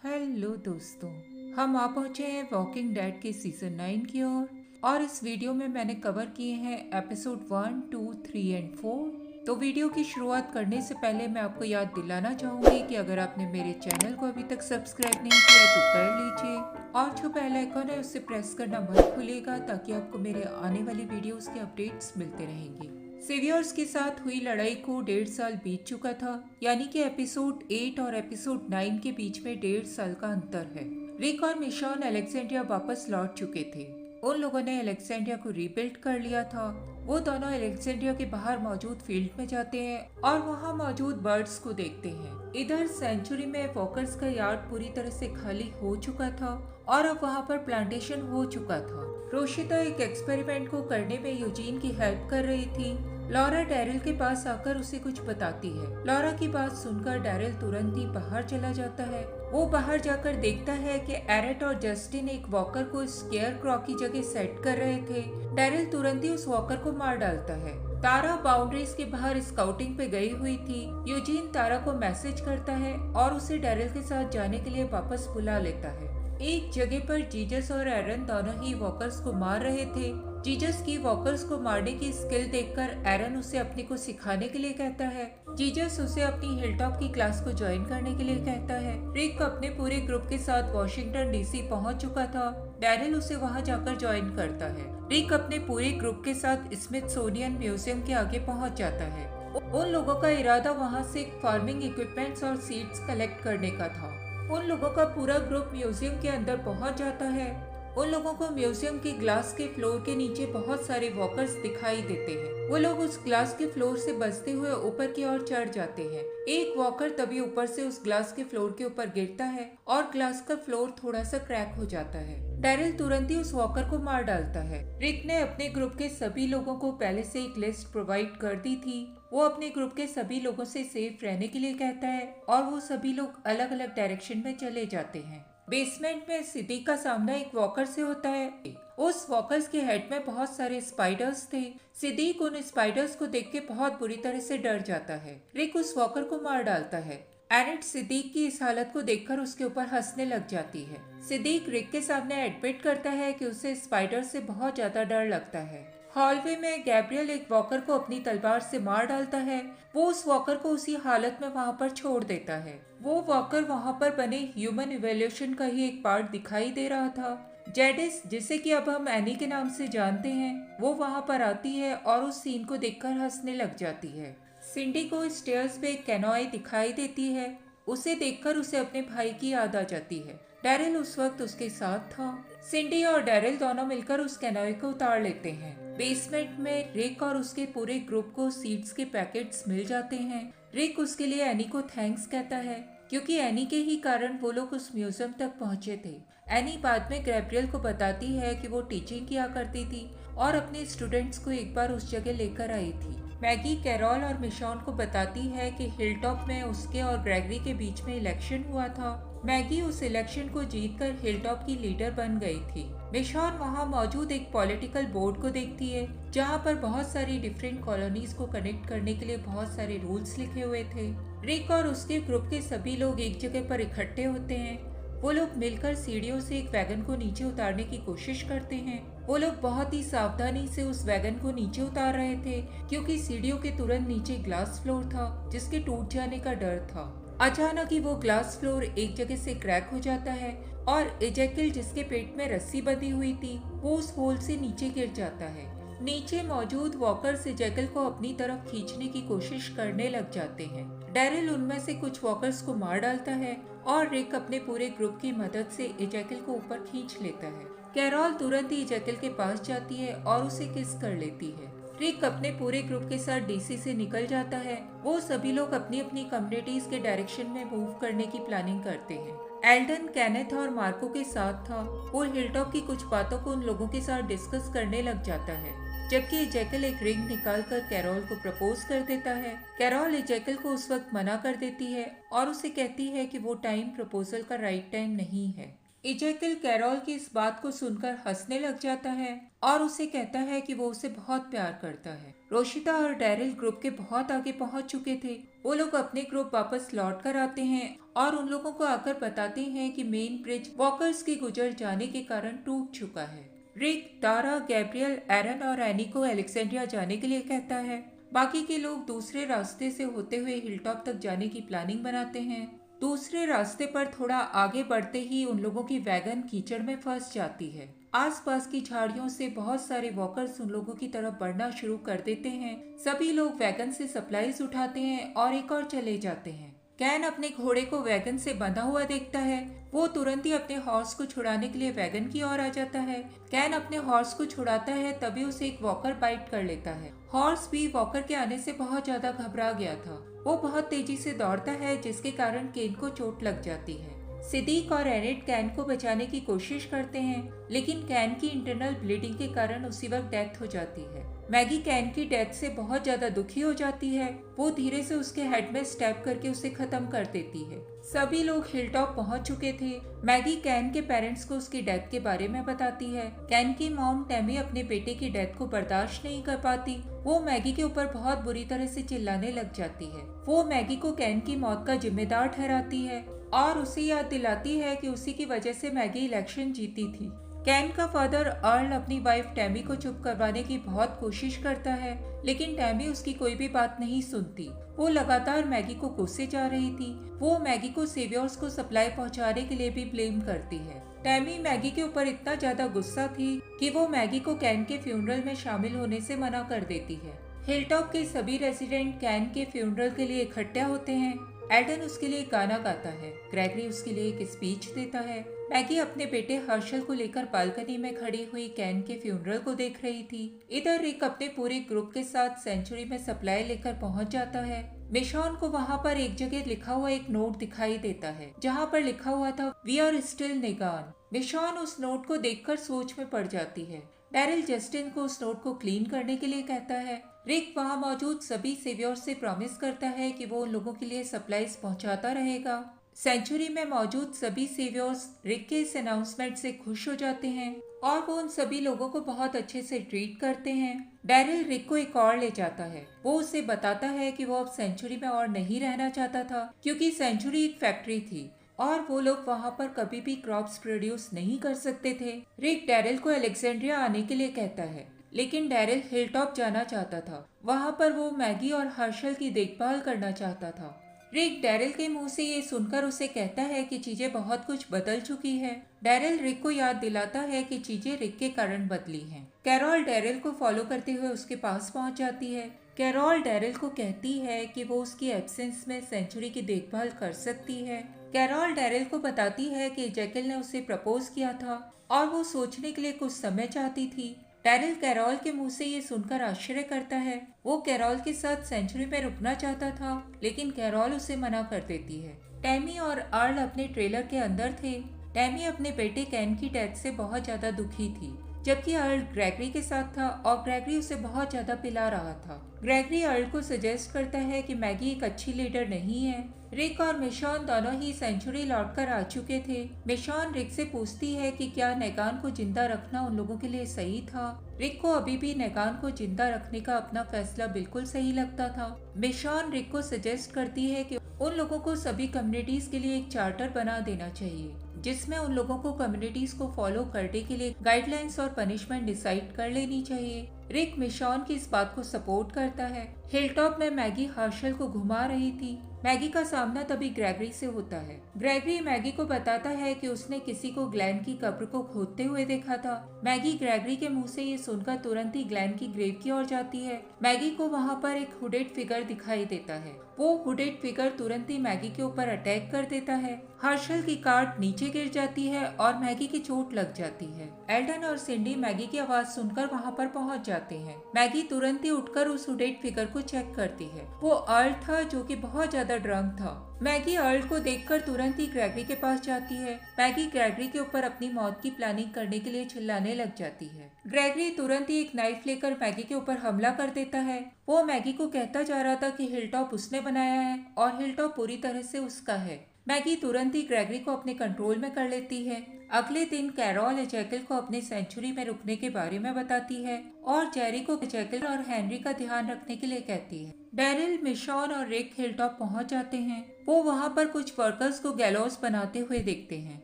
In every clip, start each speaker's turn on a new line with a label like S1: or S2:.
S1: Hello दोस्तों, हम आ पहुंचे हैं वॉकिंग डेड के सीजन 9 की ओर। और इस वीडियो में मैंने कवर किए हैं एपिसोड 1, 2, 3 एंड 4। तो वीडियो की शुरुआत करने से पहले मैं आपको याद दिलाना चाहूंगी कि अगर आपने मेरे चैनल को अभी तक सब्सक्राइब नहीं किया है तो कर लीजिए और जो बेल आइकन है उसे प्रेस करना मत भूलिएगा ताकि आपको मेरे आने वाली वीडियोस के अपडेट्स मिलते रहेंगे। सेवियर्स के साथ हुई लड़ाई को 1.5 साल बीत चुका था, यानी कि एपिसोड 8 और एपिसोड 9 के बीच में 1.5 साल का अंतर है। रिक और मिशॉन अलेक्जेंड्रिया वापस लौट चुके थे। उन लोगों ने अलेक्जेंड्रिया को रीबिल्ड कर लिया था। वो दोनों अलेक्जेंड्रिया के बाहर मौजूद फील्ड में जाते हैं और वहाँ मौजूद बर्ड्स को देखते हैं। इधर सेंचुरी में वॉकर्स का यार्ड पूरी तरह से खाली हो चुका था और अब वहाँ पर प्लांटेशन हो चुका था। रोशिता एक एक्सपेरिमेंट को करने में यूजीन की हेल्प कर रही थी। लॉरा डैरिल के पास आकर उसे कुछ बताती है। लॉरा की बात सुनकर डैरिल तुरंत ही बाहर चला जाता है। वो बाहर जाकर देखता है कि एरेट और जस्टिन एक वॉकर को स्केयर क्रॉ की जगह सेट कर रहे थे। डैरिल तुरंत ही उस वॉकर को मार डालता है। तारा बाउंड्रीज के बाहर स्काउटिंग पे गई हुई थी। यूजीन तारा को मैसेज करता है और उसे डैरिल के साथ जाने के लिए वापस बुला लेता है। एक जगह पर जीजस और एरन दोनों ही वॉकर्स को मार रहे थे। जीजस की वॉकर्स को मारने की स्किल देखकर एरन उसे अपने को सिखाने के लिए कहता है। जीजस उसे अपनी हिलटॉप की क्लास को ज्वाइन करने के लिए कहता है। रिक अपने पूरे ग्रुप के साथ वॉशिंगटन डीसी पहुंच चुका था। डैरिल उसे वहां जाकर ज्वाइन करता है। रिक अपने पूरे ग्रुप के साथ स्मिथसोनियन म्यूजियम के आगे पहुंच जाता है। उन लोगों का इरादा वहां से फार्मिंग इक्विपमेंट्स और सीड्स कलेक्ट करने का था। उन लोगों का पूरा ग्रुप म्यूजियम के अंदर पहुंच जाता है। उन लोगों को म्यूजियम के ग्लास के फ्लोर के नीचे बहुत सारे वॉकर्स दिखाई देते हैं। वो लोग उस ग्लास के फ्लोर से बचते हुए ऊपर की ओर चढ़ जाते हैं। एक वॉकर तभी ऊपर से उस ग्लास के फ्लोर के ऊपर गिरता है और ग्लास का फ्लोर थोड़ा सा क्रैक हो जाता है। डैरिल तुरंत ही उस वॉकर को मार डालता है। रिक ने अपने ग्रुप के सभी लोगों को पहले से एक लिस्ट प्रोवाइड कर दी थी। वो अपने ग्रुप के सभी लोगों से सेफ रहने के लिए कहता है और वो सभी लोग अलग अलग डायरेक्शन में चले जाते हैं। बेसमेंट में सिद्दीक का सामना एक वॉकर से होता है। उस वॉकर्स के हेड में बहुत सारे स्पाइडर्स थे। सिद्दीक उन स्पाइडर्स को देख के बहुत बुरी तरह से डर जाता है। रिक उस वॉकर को मार डालता है। एरिट सिद्दीक की इस हालत को देखकर उसके ऊपर हंसने लग जाती है। सिद्दीक रिक के सामने एडमिट करता है कि उसे स्पाइडर से बहुत ज्यादा डर लगता है। हॉलवे में गैब्रियल एक वॉकर को अपनी तलवार से मार डालता है। वो उस वॉकर को उसी हालत में वहाँ पर छोड़ देता है। वो वॉकर वहाँ पर बने ह्यूमन इवोल्यूशन का ही एक पार्ट दिखाई दे रहा था। जेडिस, जिसे कि अब हम एनी के नाम से जानते हैं, वो वहाँ पर आती है और उस सीन को देखकर हंसने लग जाती है। सिंडी को स्टेयर्स पे एक कैनोई दिखाई देती है। उसे देखकर उसे अपने भाई की याद आ जाती है। डैरिल उस वक्त उसके साथ था। सिंडी और डैरिल दोनों मिलकर उस कैनोई को उतार लेते हैं। बेसमेंट में रिक और उसके पूरे ग्रुप को सीड्स के पैकेट्स मिल जाते हैं। रिक उसके लिए एनी को थैंक्स कहता है क्योंकि एनी के ही कारण वो लोग उस म्यूजियम तक पहुंचे थे। एनी बाद में गैब्रियल को बताती है कि वो टीचिंग किया करती थी और अपने स्टूडेंट्स को एक बार उस जगह लेकर आई थी। मैगी कैरोल और मिशॉन को बताती है कि हिलटॉप में उसके और ग्रेगरी के बीच में इलेक्शन हुआ था। मैगी उस इलेक्शन को जीतकर हिलटॉप की लीडर बन गई थी। मिशॉन वहाँ मौजूद एक पॉलिटिकल बोर्ड को देखती है जहाँ पर बहुत सारी डिफरेंट कॉलोनीज को कनेक्ट करने के लिए बहुत सारे रूल्स लिखे हुए थे। रिक और उसके ग्रुप के सभी लोग एक जगह पर इकट्ठे होते हैं। वो लोग मिलकर सीढ़ियों से एक वैगन को नीचे उतारने की कोशिश करते हैं। वो लोग बहुत ही सावधानी से उस वैगन को नीचे उतार रहे थे क्योंकि सीढ़ियों के तुरंत नीचे ग्लास फ्लोर था जिसके टूट जाने का डर था। अचानक ही वो ग्लास फ्लोर एक जगह से क्रैक हो जाता है और इजेकिल, जिसके पेट में रस्सी बंधी हुई थी, वो उस होल से नीचे गिर जाता है। नीचे मौजूद वॉकर्स इजेकिल को अपनी तरफ खींचने की कोशिश करने लग जाते हैं। डैरिल उनमें से कुछ वॉकर्स को मार डालता है और रिक अपने पूरे ग्रुप की मदद से इजेकिल को ऊपर खींच लेता है। कैरोल तुरंत ही इजेकिल के पास जाती है और उसे किस कर लेती है। रिक अपने पूरे ग्रुप के साथ डीसी से निकल जाता है। वो सभी लोग अपनी अपनी कम्युनिटीज के डायरेक्शन में मूव करने की प्लानिंग करते हैं। एल्डन कैनेथ और मार्को के साथ था। वो हिलटॉप की कुछ बातों को उन लोगों के साथ डिस्कस करने लग जाता है, जबकि इजेकिल एक रिंग निकालकर कैरोल को प्रपोज कर देता है। कैरोल इजेकिल को उस वक्त मना कर देती है और उसे कहती है कि वो टाइम प्रपोजल का राइट टाइम नहीं है। इजेकिल कैरोल की इस बात को सुनकर हंसने लग जाता है और उसे कहता है कि वो उसे बहुत प्यार करता है। रोशिता और डैरिल ग्रुप के बहुत आगे पहुंच चुके थे। वो लोग अपने ग्रुप वापस लौट कर आते हैं और उन लोगों को आकर बताते हैं कि मेन ब्रिज वॉकर्स के गुजर जाने के कारण टूट चुका है। रिक, तारा, गैब्रियल, एरन और एनी को अलेक्जेंड्रिया जाने के लिए कहता है। बाकी के लोग दूसरे रास्ते से होते हुए हिलटॉप तक जाने की प्लानिंग बनाते हैं। दूसरे रास्ते पर थोड़ा आगे बढ़ते ही उन लोगों की वैगन कीचड़ में फंस जाती है। आसपास की झाड़ियों से बहुत सारे वॉकर्स उन लोगों की तरफ बढ़ना शुरू कर देते हैं। सभी लोग वैगन से सप्लाईज उठाते हैं और एक और चले जाते हैं। कैन अपने घोड़े को वैगन से बंधा हुआ देखता है। वो तुरंत ही अपने हॉर्स को छुड़ाने के लिए वैगन की ओर आ जाता है। कैन अपने हॉर्स को छुड़ाता है, तभी उसे एक वॉकर बाइट कर लेता है। हॉर्स भी वॉकर के आने से बहुत ज्यादा घबरा गया था। वो बहुत तेजी से दौड़ता है, जिसके कारण केन को चोट लग जाती है। सिद्दीक और एनिट कैन को बचाने की कोशिश करते हैं, लेकिन कैन की इंटरनल ब्लीडिंग के कारण उसी वक्त डेथ हो जाती है। मैगी कैन की डेथ से बहुत ज्यादा दुखी हो जाती है। वो धीरे से उसके हेड में स्टैब करके उसे खत्म कर देती है। सभी लोग हिलटॉप पहुंच चुके थे। मैगी कैन के पेरेंट्स को उसकी डेथ के बारे में बताती है। कैन की मॉम टैमी अपने बेटे की डेथ को बर्दाश्त नहीं कर पाती। वो मैगी के ऊपर बहुत बुरी तरह से चिल्लाने लग जाती है। वो मैगी को कैन की मौत का जिम्मेदार ठहराती है और उसे याद दिलाती है कि उसी की वजह से मैगी इलेक्शन जीती थी। कैन का फादर अर्ल अपनी वाइफ टैमी को चुप करवाने की बहुत कोशिश करता है, लेकिन टैमी उसकी कोई भी बात नहीं सुनती। वो लगातार मैगी को कोसे जा रही थी। वो मैगी को सेवियर्स को सप्लाई पहुंचाने के लिए भी ब्लेम करती है। टैमी मैगी के ऊपर इतना ज्यादा गुस्सा थी कि वो मैगी को कैन के फ्यूनरल में शामिल होने से मना कर देती है। हिलटॉप के सभी रेजिडेंट कैन के फ्यूनरल के लिए इकट्ठा होते हैं। एल्डन उसके लिए गाना गाता है। ग्रेगरी उसके लिए एक स्पीच देता है। मैगी अपने बेटे हर्षल को लेकर बालकनी में खड़ी हुई कैन के फ्यूनरल को देख रही थी। इधर रिक अपने पूरे ग्रुप के साथ सेंचुरी में सप्लाई लेकर पहुंच जाता है। मिशॉन को वहां पर एक जगह लिखा हुआ एक नोट दिखाई देता है, जहां पर लिखा हुआ था वी आर स्टिल नेगान। मिशॉन उस नोट को देखकर सोच में पड़ जाती है। डैरिल जस्टिन को उस नोट को क्लीन करने के लिए कहता है। रिक वहां मौजूद सभी सेवियर्स से प्रॉमिस करता है कि वो उन लोगों के लिए सप्लाईज पहुंचाता रहेगा। सेंचुरी में मौजूद सभी सेवियर्स रिक के इस अनाउंसमेंट से खुश हो जाते हैं और वो उन सभी लोगों को बहुत अच्छे से ट्रीट करते हैं। डैरिल रिक को एक और ले जाता है। वो उसे बताता है कि वो अब सेंचुरी में और नहीं रहना चाहता था, क्योंकि सेंचुरी एक फैक्ट्री थी और वो लोग वहाँ पर कभी भी क्रॉप्स प्रोड्यूस नहीं कर सकते थे। रिक डैरिल को अलेक्जेंड्रिया आने के लिए कहता है, लेकिन डैरिल हिलटॉप जाना चाहता था। वहाँ पर वो मैगी और हर्षल की देखभाल करना चाहता था। रिक डैरिल के मुंह से ये सुनकर उसे कहता है कि चीजें बहुत कुछ बदल चुकी है। डैरिल रिक को याद दिलाता है कि चीजें रिक के कारण बदली हैं। कैरोल डैरिल को फॉलो करते हुए उसके पास पहुंच जाती है। कैरोल डैरिल को कहती है कि वो उसकी एब्सेंस में सेंचुरी की देखभाल कर सकती है। कैरोल डैरिल को बताती है कि जैकल ने उसे प्रपोज किया था और वो सोचने के लिए कुछ समय चाहती थी। डैरिल कैरोल के मुंह से ये सुनकर आश्चर्य करता है। वो कैरोल के साथ सेंचुरी में रुकना चाहता था, लेकिन कैरोल उसे मना कर देती है। टैमी और अर्ल अपने ट्रेलर के अंदर थे। टैमी अपने बेटे कैन की डेथ से बहुत ज्यादा दुखी थी, जबकि अर्ल ग्रेगरी के साथ था और ग्रेगरी उसे बहुत ज्यादा पिला रहा था। ग्रेगरी अर्ल को सजेस्ट करता है कि मैगी एक अच्छी लीडर नहीं है। रिक और मिशॉन दोनों ही सेंचुरी लौटकर आ चुके थे। मिशॉन रिक से पूछती है कि क्या नेगान को जिंदा रखना उन लोगों के लिए सही था। रिक को अभी भी नेगान को जिंदा रखने का अपना फैसला बिल्कुल सही लगता था। मिशॉन रिक को सजेस्ट करती है कि उन लोगों को सभी कम्युनिटीज के लिए एक चार्टर बना देना चाहिए, जिसमें उन लोगों को कम्युनिटीज को फॉलो करने के लिए गाइडलाइंस और पनिशमेंट डिसाइड कर लेनी चाहिए। रिक मिशॉन की इस बात को सपोर्ट करता है। हिलटॉप में मैगी हर्षल को घुमा रही थी। मैगी का सामना तभी ग्रेगरी से होता है। ग्रेगरी मैगी को बताता है कि उसने किसी को ग्लैन की कब्र को खोदते हुए देखा था। मैगी ग्रेगरी के मुंह से ये सुनकर तुरंत ही ग्लैन की ग्रेव की ओर जाती है। मैगी को वहाँ पर एक हुडेड फिगर दिखाई देता है। वो हुडेड फिगर तुरंत ही मैगी के ऊपर अटैक कर देता है। हर्षल की कार्ट नीचे गिर जाती है और मैगी की चोट लग जाती है। एल्डन और सिंडी मैगी की आवाज सुनकर वहाँ पर पहुँच जाते हैं। मैगी तुरंत ही उठकर उस हुडेड फिगर को चेक करती है। वो अर्ल था, जो कि बहुत ज्यादा ड्रंक था। मैगी अर्ल को देखकर तुरंत ही ग्रेगरी के पास जाती है। मैगी ग्रेगरी के ऊपर अपनी मौत की प्लानिंग करने के लिए चिल्लाने लग जाती है। ग्रेगरी तुरंत ही एक नाइफ लेकर मैगी के ऊपर हमला कर देता है। वो मैगी को कहता जा रहा था कि हिलटॉप उसने बनाया है और हिलटॉप पूरी तरह से उसका है। मैगी तुरंत ही ग्रेगरी को अपने कंट्रोल में कर लेती है। अगले दिन कैरोल एजेकिल को अपने सेंचुरी में रुकने के बारे में बताती है और जेरी को एजेकिल और हेनरी का ध्यान रखने के लिए कहती है। डैरिल, मिशॉन और रिक हिलटॉप पहुंच जाते हैं। वो वहां पर कुछ वर्कर्स को गैलोस बनाते हुए देखते हैं।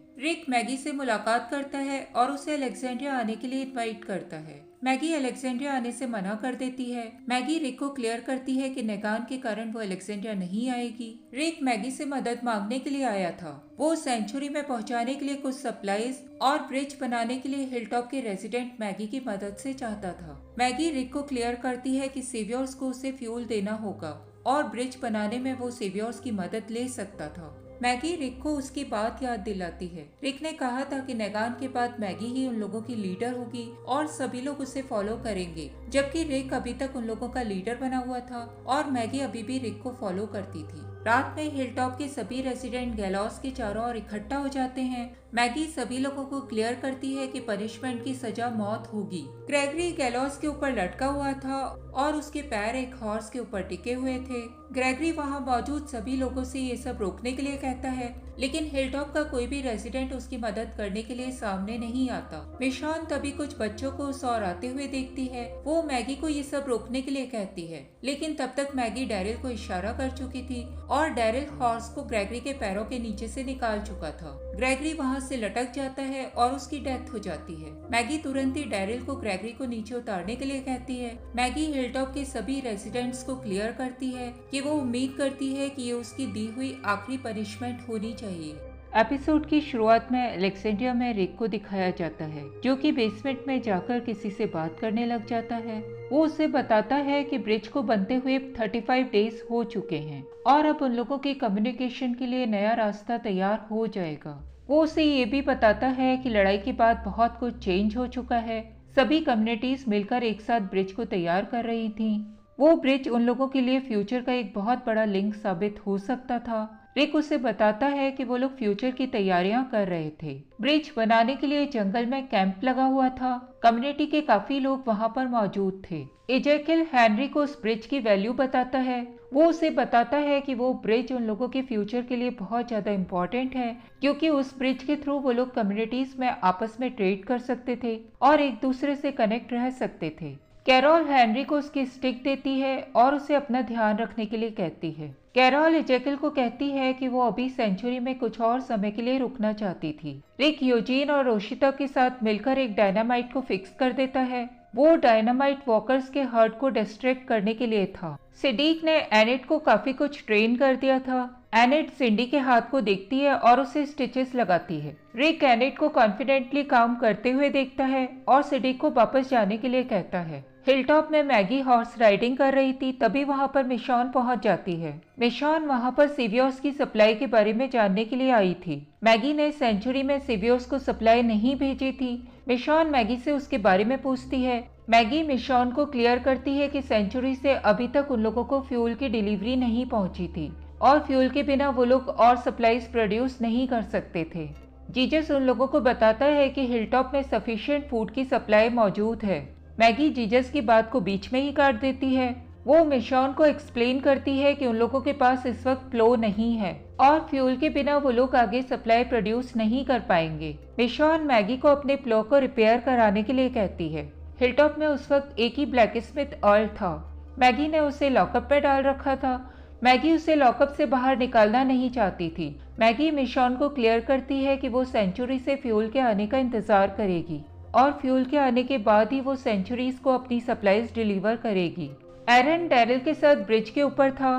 S1: रिक मैगी से मुलाकात करता है और उसे अलेक्जेंड्रिया आने के लिए इनवाइट करता है। मैगी अलेक्जेंड्रिया आने से मना कर देती है। मैगी रिक को क्लियर करती है कि नेगान के कारण वो अलेक्जेंड्रिया नहीं आएगी। रिक मैगी से मदद मांगने के लिए आया था। वो सेंचुरी में पहुंचाने के लिए कुछ सप्लाईज और ब्रिज बनाने के लिए हिलटॉप के रेजिडेंट मैगी की मदद से चाहता था। मैगी रिक को क्लियर करती है कि सेवियर्स को उसे फ्यूल देना होगा और ब्रिज बनाने में वो सेवियर्स की मदद ले सकता था। मैगी रिक को उसकी बात याद दिलाती है। रिक ने कहा था कि नेगान के बाद मैगी ही उन लोगों की लीडर होगी और सभी लोग उसे फॉलो करेंगे, जबकि रिक अभी तक उन लोगों का लीडर बना हुआ था और मैगी अभी भी रिक को फॉलो करती थी। रात में हिलटॉप के सभी रेजिडेंट गैलोस के चारों ओर इकट्ठा हो जाते हैं। मैगी सभी लोगों को क्लियर करती है कि पनिशमेंट की सजा मौत होगी। ग्रेगरी गैलोस के ऊपर लटका हुआ था और उसके पैर एक हॉर्स के ऊपर टिके हुए थे। ग्रेगरी वहां मौजूद सभी लोगों से ये सब रोकने के लिए कहता है, लेकिन हिलटॉप का कोई भी रेजिडेंट उसकी मदद करने के लिए सामने नहीं आता। मिशॉन तभी कुछ बच्चों को उस ओर आते हुए देखती है। वो मैगी को ये सब रोकने के लिए कहती है, लेकिन तब तक मैगी डैरिल को इशारा कर चुकी थी और डैरिल हॉर्स को ग्रेगरी के पैरों के नीचे से निकाल चुका था। ग्रेगरी वहां से लटक जाता है और उसकी डेथ हो जाती है। मैगी तुरंत ही डैरिल को ग्रेगरी को नीचे उतारने के लिए कहती है। मैगी हिलटॉप के सभी रेजिडेंट्स को क्लियर करती है कि वो उम्मीद करती है कि ये उसकी दी हुई आखिरी पनिशमेंट होनी चाहिए। एपिसोड की शुरुआत में अलेक्जेंड्रिया में रिक को दिखाया जाता है, जो कि बेसमेंट में जाकर किसी से बात करने लग जाता है। वो उसे बताता है कि ब्रिज को बनते हुए 35 डेज हो चुके हैं और अब उन लोगों की कम्युनिकेशन के लिए नया रास्ता तैयार हो जाएगा। वो उसे ये भी बताता है कि लड़ाई के बाद बहुत कुछ चेंज हो चुका है। सभी कम्युनिटीज मिलकर एक साथ ब्रिज को तैयार कर रही थीं। वो ब्रिज उन लोगों के लिए फ्यूचर का एक बहुत बड़ा लिंक साबित हो सकता था। रिक उसे बताता है कि वो लोग फ्यूचर की तैयारियां कर रहे थे। ब्रिज बनाने के लिए जंगल में कैंप लगा हुआ था। कम्युनिटी के काफी लोग वहां पर मौजूद थे। एजेकिल हेनरी को उस ब्रिज की वैल्यू बताता है। वो उसे बताता है कि वो ब्रिज उन लोगों के फ्यूचर के लिए बहुत ज्यादा इम्पोर्टेंट है, क्योंकि उस ब्रिज के थ्रू वो लोग कम्युनिटीज में आपस में ट्रेड कर सकते थे और एक दूसरे से कनेक्ट रह सकते थे। कैरोल हेनरी को उसकी स्टिक देती है और उसे अपना ध्यान रखने के लिए कहती है। कैरोल एजेकिल को कहती है कि वो अभी सेंचुरी में कुछ और समय के लिए रुकना चाहती थी। रिक यूजीन और रोशिता के साथ मिलकर एक डायनामाइट को फिक्स कर देता है। वो डायनामाइट वॉकर्स के हर्ट को डिस्ट्रैक्ट करने के लिए था। सिडीक ने एनेट को काफी कुछ ट्रेन कर दिया था। एनेट सिंडी के हाथ को देखती है और उसे स्टिचेस लगाती है। रिक एनेट को कॉन्फिडेंटली काम करते हुए देखता है और सिडीक को वापस जाने के लिए कहता है। हिलटॉप में मैगी हॉर्स राइडिंग कर रही थी, तभी वहां पर मिशॉन पहुंच जाती है। मिशॉन वहां पर सिवियर्स की सप्लाई के बारे में जानने के लिए आई थी। मैगी ने सेंचुरी में सिवियर्स को सप्लाई नहीं भेजी थी। मिशॉन मैगी से उसके बारे में पूछती है। मैगी मिशॉन को क्लियर करती है कि सेंचुरी से अभी तक उन लोगों को फ्यूल की डिलीवरी नहीं पहुंची थी और फ्यूल के बिना वो लोग और सप्लाईज प्रोड्यूस नहीं कर सकते थे। जीजस उन लोगों को बताता है कि हिलटॉप में सफिशिएंट फूड की सप्लाई मौजूद है। मैगी जीजस की बात को बीच में ही काट देती है। वो मिशॉन को एक्सप्लेन करती है कि उन लोगों के पास इस वक्त फ्लो नहीं है और फ्यूल के बिना वो लोग आगे सप्लाई प्रोड्यूस नहीं कर पाएंगे। मिशॉन मैगी को अपने प्लो को रिपेयर कराने के लिए कहती है। हिलटॉप में उस वक्त एक ही ब्लैक स्मिथ अर्ल था। मैगी ने उसे लॉकअप पे डाल रखा था। मैगी उसे लॉकअप से बाहर निकालना नहीं चाहती थी। मैगी मिशॉन को क्लियर करती है कि वो सेंचुरी से फ्यूल के आने का इंतजार करेगी और फ्यूल के आने के बाद ही वो सेंचुरीज को अपनी सप्लाईज डिलीवर करेगी। एरन डैरिल के साथ ब्रिज के ऊपर था।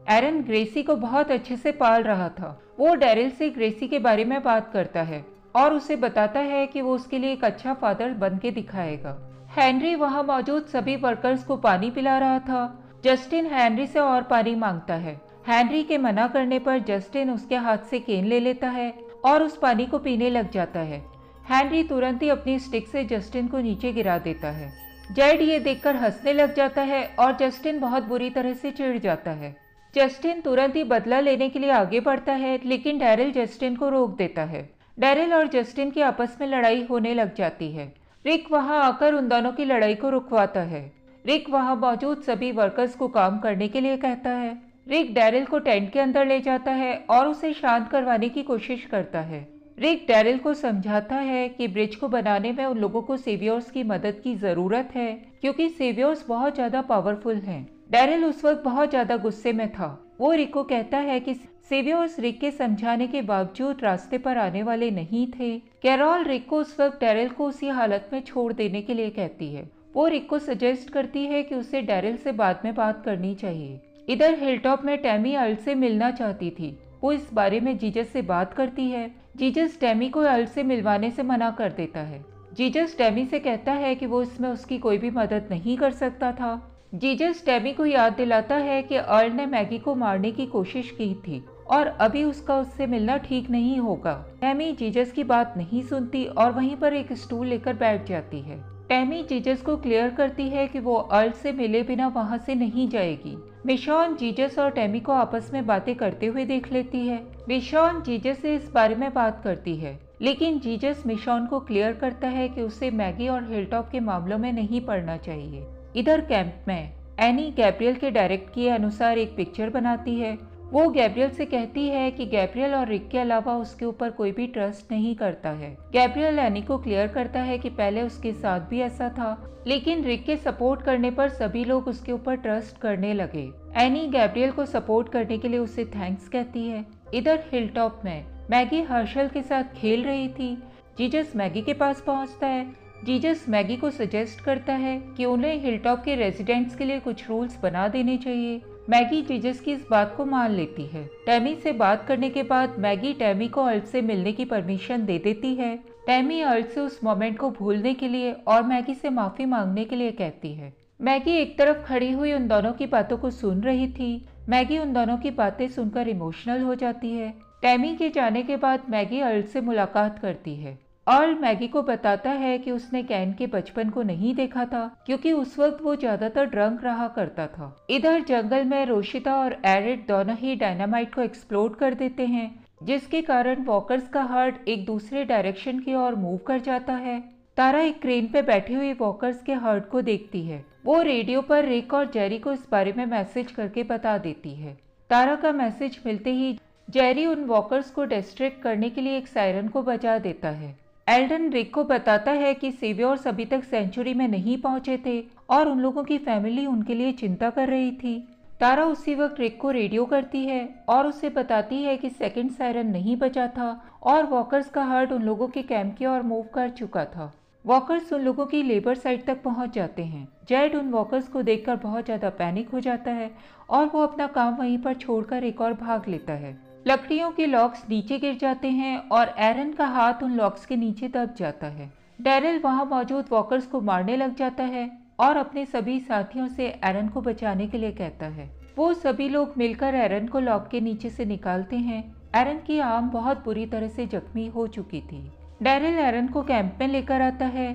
S1: एरन ग्रेसी को बहुत अच्छे से पाल रहा था। वो डैरिल से ग्रेसी के बारे में बात करता है और उसे बताता है कि वो उसके लिए एक अच्छा फादर बन के दिखाएगा। हेनरी वहां मौजूद सभी वर्कर्स को पानी पिला रहा था। जस्टिन हेनरी से और पानी मांगता है। हेनरी के मना करने पर जस्टिन उसके हाथ से केन ले लेता है और उस पानी को पीने लग जाता है। हेनरी तुरंत ही अपनी स्टिक से जस्टिन को नीचे गिरा देता है। जेड ये देखकर हंसने लग जाता है और जस्टिन बहुत बुरी तरह से चिढ़ जाता है। जस्टिन तुरंत ही बदला लेने के लिए आगे बढ़ता है, लेकिन डैरिल जस्टिन को रोक देता है। डैरिल और जस्टिन की आपस में लड़ाई होने लग जाती है। रिक वहां आकर उन दोनों की लड़ाई को रुकवाता है। रिक वहां मौजूद सभी वर्कर्स को काम करने के लिए कहता है। रिक डैरिल को टेंट के अंदर ले जाता है और उसे शांत करवाने की कोशिश करता है। रिक डैरिल को समझाता है कि ब्रिज को बनाने में उन लोगों को सेवियर्स की मदद की जरूरत है, क्योंकि सेवियर्स बहुत ज्यादा पावरफुल हैं। डैरिल उस वक्त बहुत ज्यादा गुस्से में था। वो रिक को कहता है कि सेवियर्स रिक के समझाने के बावजूद रास्ते पर आने वाले नहीं थे। कैरोल रिक को उस वक्त डैरिल को उसी हालत में छोड़ देने के लिए कहती है। वो रिक को सजेस्ट करती है कि उसे डैरिल से बाद में बात करनी चाहिए। इधर हिलटॉप में टैमी अर्ल से मिलना चाहती थी। वो इस बारे में जीजस से बात करती है। जीजस टैमी को अर्ल से मिलवाने से मना कर देता है। जीजस टैमी से कहता है कि वो इसमें उसकी कोई भी मदद नहीं कर सकता था। जीजस टैमी को याद दिलाता है कि अर्ल ने मैगी को मारने की कोशिश की थी और अभी उसका उससे मिलना ठीक नहीं होगा। टैमी जीजस की बात नहीं सुनती और वहीं पर एक स्टूल लेकर बैठ जाती है। टैमी जीजस को क्लियर करती है कि वो अर्ल से मिले बिना वहां से नहीं जाएगी। मिशॉन जीजस और टैमी को आपस में बातें करते हुए देख लेती है। मिशॉन जीजस से इस बारे में बात करती है, लेकिन जीजस मिशॉन को क्लियर करता है कि उसे मैगी और हिलटॉप के मामलों में नहीं पड़ना चाहिए। इधर कैंप में एनी गैब्रियल के डायरेक्ट किए अनुसार एक पिक्चर बनाती है। वो गैब्रियल से कहती है कि गैब्रियल और रिक के अलावा उसके ऊपर कोई भी ट्रस्ट नहीं करता है। गैब्रियल एनी को क्लियर करता है कि पहले उसके साथ भी ऐसा था, लेकिन रिक के सपोर्ट करने पर सभी लोग उसके ऊपर ट्रस्ट करने लगे। एनी गैब्रियल को सपोर्ट करने के लिए उसे थैंक्स कहती है। इधर हिलटॉप में मैगी हर्शल के साथ खेल रही थी। जीजस मैगी के पास पहुंचता है। जीजस मैगी को सजेस्ट करता है कि उन्हें हिलटॉप के रेजिडेंट्स के लिए कुछ रूल्स बना देने चाहिए। मैगी जीजस की इस बात को मान लेती है। टैमी से बात करने के बाद मैगी टैमी को अर्ल से मिलने की परमिशन दे देती है। टैमी अर्ल से उस मोमेंट को भूलने के लिए और मैगी से माफी मांगने के लिए कहती है। मैगी एक तरफ खड़ी हुई उन दोनों की बातों को सुन रही थी। मैगी उन दोनों की बातें सुनकर इमोशनल हो जाती है। टैमी के जाने के बाद मैगी अर्ल से मुलाकात करती है। अर्ल मैगी को बताता है कि उसने कैन के बचपन को नहीं देखा था, क्योंकि उस वक्त वो ज्यादातर ड्रंक रहा करता था। इधर जंगल में रोशिता और एरिड दोनों ही डायनामाइट को एक्सप्लोड कर देते हैं, जिसके कारण वॉकर्स का हर्ट एक दूसरे डायरेक्शन की ओर मूव कर जाता है। तारा एक क्रेन पे बैठी हुई वॉकर्स के हर्ट को देखती है। वो रेडियो पर रिक और जेरी को इस बारे में मैसेज करके बता देती है। तारा का मैसेज मिलते ही जेरी उन वॉकर्स को डिस्ट्रैक्ट करने के लिए एक सायरन को बजा देता है। एल्डन रिक को बताता है कि सेवियर्स अभी तक सेंचुरी में नहीं पहुंचे थे और उन लोगों की फैमिली उनके लिए चिंता कर रही थी। तारा उसी वक्त रिक को रेडियो करती है और उसे बताती है कि सेकंड सायरन नहीं बचा था और वॉकर्स का हर्ट उन लोगों के कैंप की ओर मूव कर चुका था। वॉकर्स उन लोगों की लेबर साइड तक पहुंच जाते हैं। जेड उन वॉकर्स को देखकर बहुत ज्यादा पैनिक हो जाता है और वो अपना काम वहीं पर छोड़कर एक और भाग लेता है। लकड़ियों के लॉक्स नीचे गिर जाते हैं और एरन का हाथ उन लॉक्स के नीचे दब जाता है। डैरिल वहां मौजूद वॉकर्स को मारने लग जाता है और अपने सभी साथियों से एरन को बचाने के लिए कहता है। वो सभी लोग मिलकर एरन को लॉक के नीचे से निकालते हैं। एरन की आर्म बहुत बुरी तरह से जख्मी हो चुकी थी। डैरिल एरन को कैंप में लेकर आता है।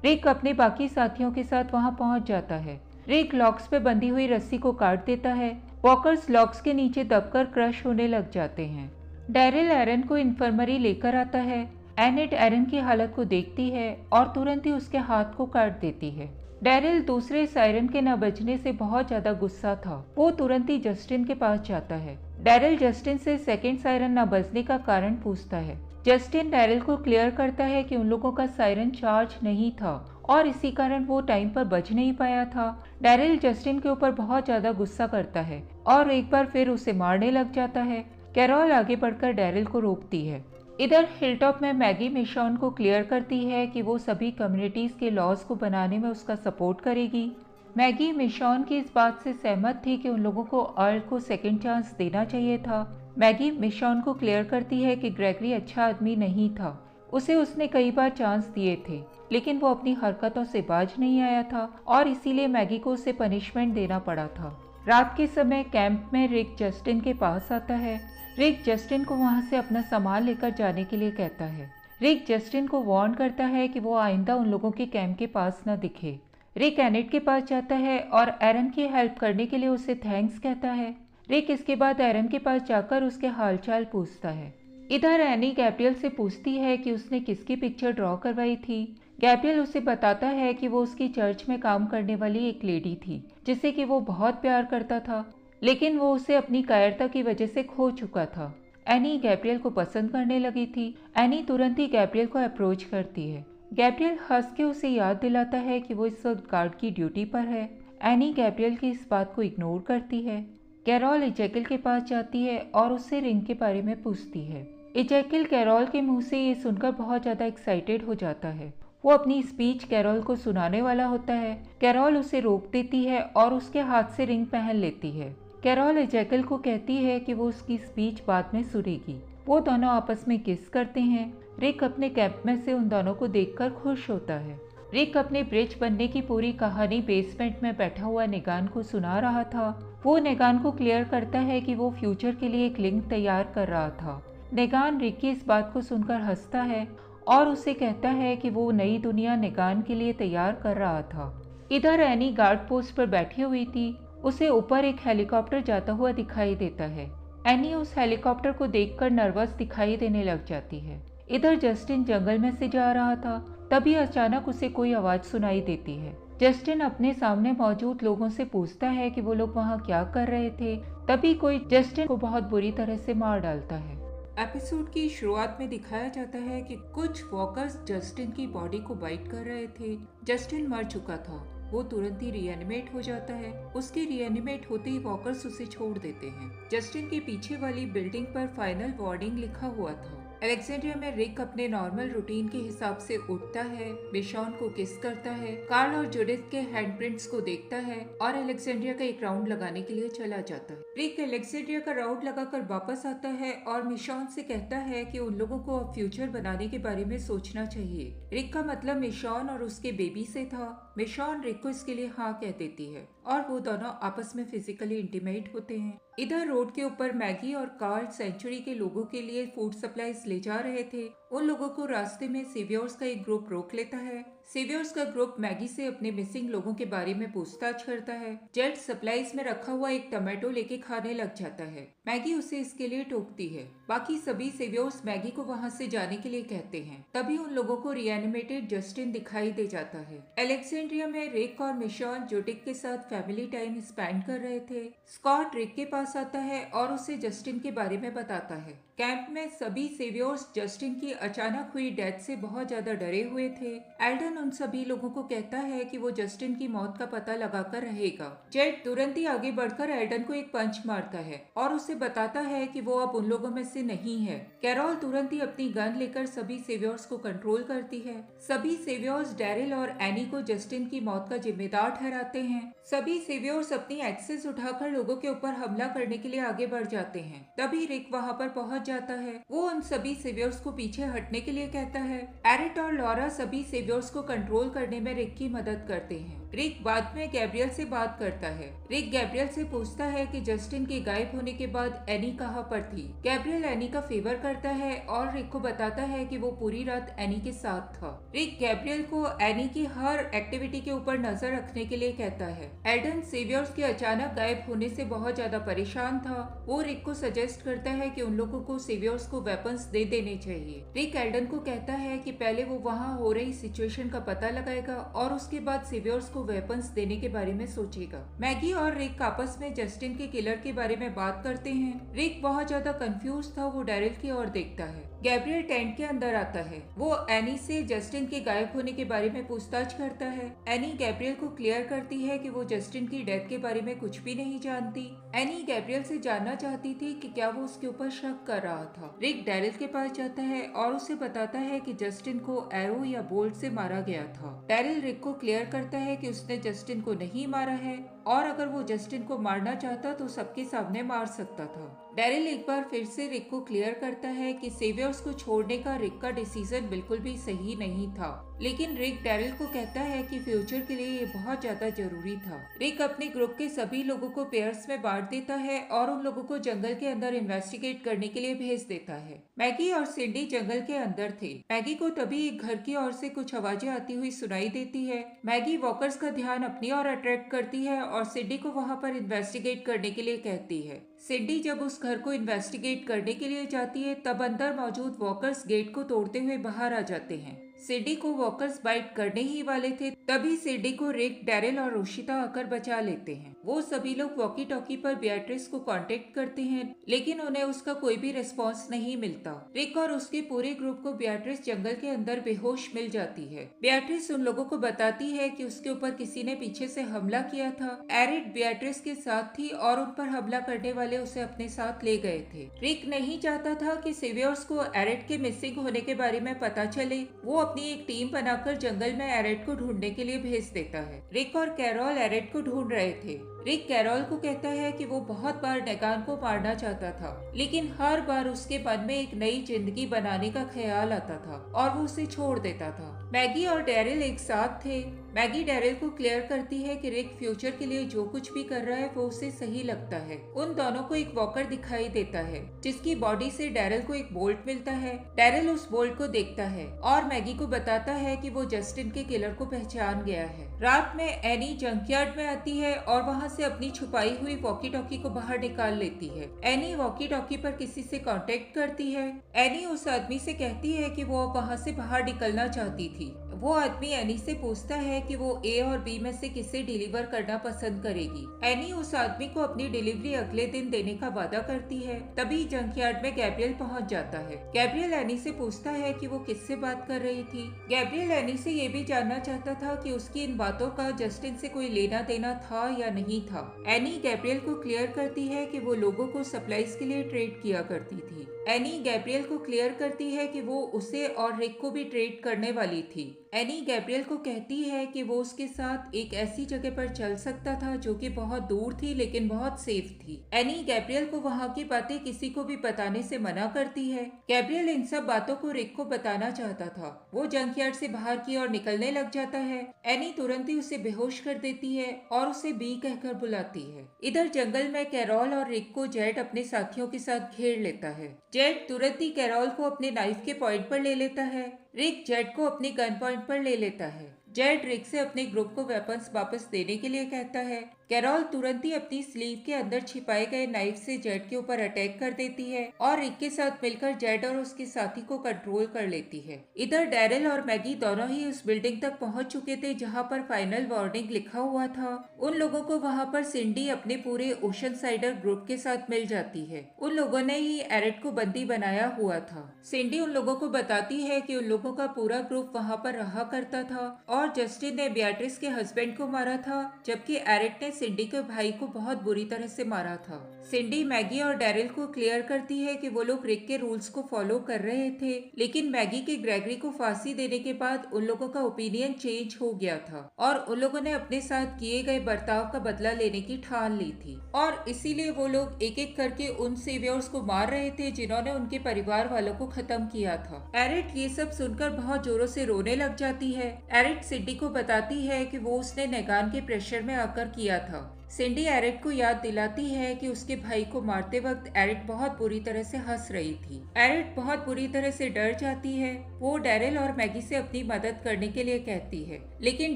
S1: रिक अपने बाकी साथियों के साथ वहां पहुंच जाता है। रिक लॉक्स पे बंधी हुई रस्सी को काट देता है। वॉकर्स लॉक्स के नीचे दबकर क्रश होने लग जाते हैं। डैरिल एरन को इन्फर्मरी लेकर आता है। एनेट एरन की हालत को देखती है और तुरंत ही उसके हाथ को काट देती है। डैरिल दूसरे सायरन के न बजने से बहुत ज्यादा गुस्सा था। वो तुरंत ही जस्टिन के पास जाता है। डैरिल जस्टिन से सेकंड सायरन न बजने का कारण पूछता है। जस्टिन डैरिल को क्लियर करता है कि उन लोगों का सायरन चार्ज नहीं था और इसी कारण वो टाइम पर बज नहीं पाया था। डैरिल जस्टिन के ऊपर बहुत ज्यादा गुस्सा करता है और एक बार फिर उसे मारने लग जाता है। कैरोल आगे बढ़कर डैरिल को रोकती है। इधर हिलटॉप में मैगी मिशॉन को क्लियर करती है कि वो सभी कम्युनिटीज के लॉज को बनाने में उसका सपोर्ट करेगी। मैगी मिशॉन की इस बात से सहमत थी कि उन लोगों को अर्ल को सेकेंड चांस देना चाहिए था। मैगी मिशॉन को क्लियर करती है कि ग्रेगरी अच्छा आदमी नहीं था। उसे उसने कई बार चांस दिए थे, लेकिन वो अपनी हरकतों से बाज नहीं आया था और इसीलिए मैगी को उसे पनिशमेंट देना पड़ा था। रात के समय कैंप में रिक जस्टिन के पास आता है। रिक जस्टिन को वहां से अपना सामान लेकर जाने के लिए कहता है। रिक जस्टिन को वार्न करता है कि वो आइंदा उन लोगों के कैंप के पास न दिखे। रिक एनेट के पास जाता है और एरन की हेल्प करने के लिए उसे थैंक्स कहता है। रिक इसके बाद एरन के पास जाकर उसके हालचाल पूछता है। इधर एनी गैब्रियल से पूछती है कि उसने किसकी पिक्चर ड्रॉ करवाई थी। गैब्रियल उसे बताता है कि वो उसकी चर्च में काम करने वाली एक लेडी थी, जिसे कि वो बहुत प्यार करता था। लेकिन वो उसे अपनी कायरता की वजह से खो चुका था। एनी गैब्रियल को पसंद करने लगी थी। एनी तुरंत ही गैब्रियल को अप्रोच करती है। गैब्रियल हंस के उसे याद दिलाता है कि वो इस वक्त गार्ड की ड्यूटी पर है। एनी गैब्रियल की इस बात को इग्नोर करती है। कैरोल इजैकिल के पास जाती है और उससे रिंग के बारे में पूछती है। इजैकिल कैरोल के मुंह से ये सुनकर बहुत ज़्यादा एक्साइटेड हो जाता है। वो अपनी स्पीच कैरोल को सुनाने वाला होता है। कैरोल उसे रोक देती है और उसके हाथ से रिंग पहन लेती है। कैरोल इजैकिल को कहती है कि वो उसकी स्पीच बाद में सुनेगी। वो दोनों आपस में किस करते हैं। रिक अपने कैंप में से उन दोनों को देखकर खुश होता है। रिक अपने ब्रिज बनने की पूरी कहानी बेसमेंट में बैठा हुआ नेगान को सुना रहा था। वो नेगान को क्लियर करता है कि वो फ्यूचर के लिए एक लिंक तैयार कर रहा था। नेगान रिक की इस बात को सुनकर हंसता है और उसे कहता है कि वो नई दुनिया नेगान के लिए तैयार कर रहा था। इधर एनी गार्ड पोस्ट पर बैठी हुई थी। उसे ऊपर एक हेलीकॉप्टर जाता हुआ दिखाई देता है। एनी उस हेलीकॉप्टर को देखकर नर्वस दिखाई देने लग जाती है। इधर जस्टिन जंगल में से जा रहा था। तभी अचानक उसे कोई आवाज सुनाई देती है। जस्टिन अपने सामने मौजूद लोगों से पूछता है कि वो लोग वहाँ क्या कर रहे थे। तभी कोई जस्टिन को बहुत बुरी तरह से मार डालता है। एपिसोड की शुरुआत में दिखाया जाता है कि कुछ वॉकर्स जस्टिन की बॉडी को बाइट कर रहे थे। जस्टिन मर चुका था। वो तुरंत ही रिएनिमेट हो जाता है। उसके रिएनिमेट होते ही वॉकर्स उसे छोड़ देते हैं। जस्टिन के पीछे वाली बिल्डिंग पर फाइनल वार्निंग लिखा हुआ था। अलेक्जेंड्रिया में रिक अपने नॉर्मल रूटीन के हिसाब से उठता है, मिशॉन को किस करता है, कार्ल और जुडिथ के हैंडप्रिंट्स को देखता है और अलेक्जेंड्रिया का एक राउंड लगाने के लिए चला जाता है। रिक अलेक्जेंड्रिया का राउंड लगाकर वापस आता है और मिशॉन से कहता है कि उन लोगों को अब फ्यूचर बनाने के बारे में सोचना चाहिए। रिक का मतलब मिशॉन और उसके बेबी से था। मिशॉन रिक को इसके लिए हाँ कह देती है और वो दोनों आपस में फिजिकली इंटीमेट होते हैं। इधर रोड के ऊपर मैगी और कार्ल सेंचुरी के लोगों के लिए फूड सप्लाईज ले जा रहे थे। उन लोगों को रास्ते में सेवियर्स का एक ग्रुप रोक लेता है। सेवियर्स का ग्रुप मैगी से अपने मिसिंग लोगों के बारे में पूछताछ करता है। जेट सप्लाईज में रखा हुआ एक टमाटो लेके खाने लग जाता है। मैगी उसे इसके लिए टोकती है। बाकी सभी सेवियर्स मैगी को वहाँ से जाने के लिए कहते हैं। तभी उन लोगों को रिएनिमेटेड जस्टिन दिखाई दे जाता है। अलेक्जेंड्रिया में रिक और मिशॉन जुडिथ के साथ फैमिली टाइम स्पेंड कर रहे थे। स्कॉट रिक के पास आता है और उसे जस्टिन के बारे में बताता है। कैंप में सभी सेवियर्स जस्टिन की अचानक हुई डेथ से बहुत ज्यादा डरे हुए थे। एल्डन उन सभी लोगों को कहता है कि वो जस्टिन की मौत का पता लगाकर रहेगा। जेट तुरंत ही आगे बढ़कर एल्डन को एक पंच मारता है और उसे बताता है कि वो अब उन लोगों में से नहीं है। कैरोल तुरंत ही अपनी गन लेकर सभी सेवियर्स को कंट्रोल करती है। सभी सेवियर्स डैरिल और एनी को जस्टिन की मौत का जिम्मेदार ठहराते हैं। सभी सेवियर्स अपनी एक्सेस उठाकर लोगों के ऊपर हमला करने के लिए आगे बढ़ जाते हैं। तभी रिक वहाँ पर पहुँच जाता है। वो उन सभी सेवियर्स को पीछे हटने के लिए कहता है। एरिट और लॉरा सभी सेवियर्स को कंट्रोल करने में रिक की मदद करते हैं। रिक बाद में गैब्रियल से बात करता है। रिक गैब्रियल से पूछता है कि जस्टिन के गायब होने के बाद एनी कहाँ पर थी। गैब्रियल एनी का फेवर करता है और रिक को बताता है कि वो पूरी रात एनी के साथ था। रिक गैब्रियल को एनी की हर एक्टिविटी के ऊपर नजर रखने के लिए कहता है। एल्डन सेवियर्स के अचानक गायब होने से बहुत ज्यादा परेशान था। वो रिक को सजेस्ट करता है कि उन लोगों को सेवियर्स को वेपन्स दे देने चाहिए। रिक एल्डन को कहता है कि पहले वो वहाँ हो रही सिचुएशन का पता लगाएगा और उसके बाद सेवियर्स को वेपन्स देने के बारे में सोचेगा। मैगी और रिक आपस में जस्टिन के किलर के बारे में बात करते हैं। रिक बहुत ज्यादा कंफ्यूज था। वो डैरिल की ओर देखता है। गैब्रियल टेंट के अंदर आता है। वो एनी से जस्टिन के गायब होने के बारे में पूछताछ करता है। एनी गैब्रियल को क्लियर करती है कि वो जस्टिन की डेथ के बारे में कुछ भी नहीं जानती। एनी गैब्रियल से जानना चाहती थी कि क्या वो उसके ऊपर शक कर रहा था। रिक डैरिल के पास जाता है और उसे बताता है कि जस्टिन को एरो या बोल्ट से मारा गया था। डैरिल रिक को क्लियर करता है कि उसने जस्टिन को नहीं मारा है और अगर वो जस्टिन को मारना चाहता तो सबके सामने मार सकता था। डैरिल एक बार फिर से रिक को क्लियर करता है कि सेवियर्स को छोड़ने का रिक का डिसीजन बिल्कुल भी सही नहीं था, लेकिन रिक डैरिल को कहता है कि फ्यूचर के लिए ये बहुत ज्यादा जरूरी था। रिक अपने ग्रुप के सभी लोगों को पेयर्स में बांट देता है और उन लोगों को जंगल के अंदर इन्वेस्टिगेट करने के लिए भेज देता है। मैगी और सिंडी जंगल के अंदर थे। मैगी को तभी एक घर की ओर से कुछ आवाजें आती हुई सुनाई देती है। मैगी वॉकर्स का ध्यान अपनी ओर अट्रैक्ट करती है और सिंडी को वहाँ पर इन्वेस्टिगेट करने के लिए कहती है। सिंडी जब उस घर को इन्वेस्टिगेट करने के लिए जाती है तब अंदर मौजूद वॉकर्स गेट को तोड़ते हुए बाहर आ जाते हैं। सिंडी को वॉकर्स बाइट करने ही वाले थे, तभी सिंडी को रिक, डैरिल और रोशिता आकर बचा लेते हैं। वो सभी लोग वॉकी टॉकी पर बियाट्रिस को कांटेक्ट करते हैं, लेकिन उन्हें उसका कोई भी रिस्पॉन्स नहीं मिलता। रिक और उसके पूरे ग्रुप को बियाट्रिस जंगल के अंदर बेहोश मिल जाती है। बियाट्रिस उन लोगों को बताती है कि उसके ऊपर किसी ने पीछे से हमला किया था। एरिड बियाट्रिस के साथ थी और उन पर हमला करने वाले उसे अपने साथ ले गए थे। रिक नहीं चाहता था कि सेवियर्स को एरिड के मिसिंग होने के बारे में पता चले। वो अपनी एक टीम बनाकर जंगल में एरिड को ढूंढने के लिए भेज देता है। रिक और कैरोल एरिड को ढूंढ रहे थे। रिक कैरोल को कहता है कि वो बहुत बार नेगान को मारना चाहता था, लेकिन हर बार उसके मन में एक नई जिंदगी बनाने का ख्याल आता था और वो उसे छोड़ देता था। मैगी और डैरिल एक साथ थे। मैगी डैरिल को क्लियर करती है कि रिक फ्यूचर के लिए जो कुछ भी कर रहा है वो उसे सही लगता है। उन दोनों को एक वॉकर दिखाई देता है जिसकी बॉडी से डैरिल को एक बोल्ट मिलता है। डैरिल उस बोल्ट को देखता है और मैगी को बताता है कि वो जस्टिन के किलर को पहचान गया है। रात में एनी जंकयार्ड में आती है और वहाँ से अपनी छुपाई हुई वॉकी टॉकी को बाहर निकाल लेती है। एनी वॉकी टॉकी पर किसी से कांटेक्ट करती है। एनी उस आदमी से कहती है कि वो वहाँ से बाहर निकलना चाहती थी। वो आदमी एनी से पूछता है कि वो ए और बी में से किसे डिलीवर करना पसंद करेगी। एनी उस आदमी को अपनी डिलीवरी अगले दिन देने का वादा करती है। तभी जंकयार्ड में गैब्रियल पहुंच जाता है। गैब्रियल एनी से पूछता है कि वो किससे बात कर रही थी। गैब्रियल एनी से ये भी जानना चाहता था कि उसकी इन बातों का जस्टिन से कोई लेना देना था या नहीं था। एनी गैब्रियल को क्लियर करती है कि वो लोगों को सप्लाईज के लिए ट्रेड किया करती थी। एनी गैब्रियल को क्लियर करती है कि वो उसे और रिक को भी ट्रेड करने वाली थी। एनी गैब्रियल को कहती है कि वो उसके साथ एक ऐसी जगह पर चल सकता था जो कि बहुत दूर थी लेकिन बहुत सेफ थी। एनी गैब्रियल को वहाँ की बातें किसी को भी बताने से मना करती है। गैब्रियल इन सब बातों को रिक को बताना चाहता था। वो जंकयार्ड से बाहर की ओर निकलने लग जाता है। एनी तुरंत ही उसे बेहोश कर देती है और उसे बी कहकर बुलाती है। इधर जंगल में कैरोल और रिक को जेड अपने साथियों के साथ घेर लेता है। जेड तुरंत ही कैरोल को अपने नाइफ के पॉइंट पर ले लेता है। रिक जेड को अपने गन पॉइंट पर ले लेता है। जेड रिक से अपने ग्रुप को वेपन्स वापस देने के लिए कहता है। कैरोल तुरंत ही अपनी स्लीव के अंदर छिपाए गए नाइफ से जेड के ऊपर अटैक कर देती है और रिक के साथ मिलकर जेड और उसके साथी को कंट्रोल कर लेती है। इधर डैरिल और मैगी दोनों ही उस बिल्डिंग तक पहुंच चुके थे जहां पर फाइनल वार्निंग लिखा हुआ था। उन लोगों को वहां पर सिंडी अपने पूरे ओशन साइडर ग्रुप के साथ मिल जाती है। उन लोगों ने ही एरिड को बंदी बनाया हुआ था। सिंडी उन लोगों को बताती है कि उन लोगों का पूरा ग्रुप वहां पर रहा करता था और जस्टिन ने बियाट्रिस के हस्बैंड को मारा था, जबकि एरिड ने सिंडी के भाई को बहुत बुरी तरह से मारा था। सिंडी मैगी और डैरिल को क्लियर करती है कि वो लोग रिक के रूल्स को फॉलो कर रहे थे, लेकिन मैगी के ग्रेगरी को फांसी देने के बाद उन लोगों का ओपिनियन चेंज हो गया था और उन लोगों ने अपने साथ किए गए बर्ताव का बदला लेने की ठान ली थी और इसीलिए वो लोग एक एक करके उन सेवियर्स को मार रहे थे जिन्होंने उनके परिवार वालों को खत्म किया था। एरिड ये सब सुनकर बहुत जोरों से रोने लग जाती है। एरिड सिंडी को बताती है कि वो उसने नेगान के प्रेशर में आकर किया था। सिंडी एरिड को याद दिलाती है कि उसके भाई को मारते वक्त एरिड बहुत बुरी तरह से हंस रही थी। एरिड बहुत बुरी तरह से डर जाती है। वो डैरिल और मैगी से अपनी मदद करने के लिए कहती है, लेकिन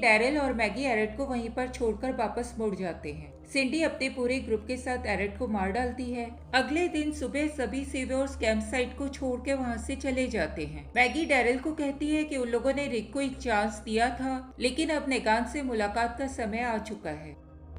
S1: डैरिल और मैगी एरिड को वहीं पर छोड़कर वापस मुड़ जाते हैं। सिंडी अपने पूरे ग्रुप के साथ एरिड को मार डालती है। अगले दिन सुबह सभी सेवियर्स कैंप साइट को छोड़ के वहाँ से चले जाते हैं। मैगी डैरिल को कहती है कि उन लोगों ने रिक को एक चांस दिया था, लेकिन अब नेगान से मुलाकात का समय आ चुका है।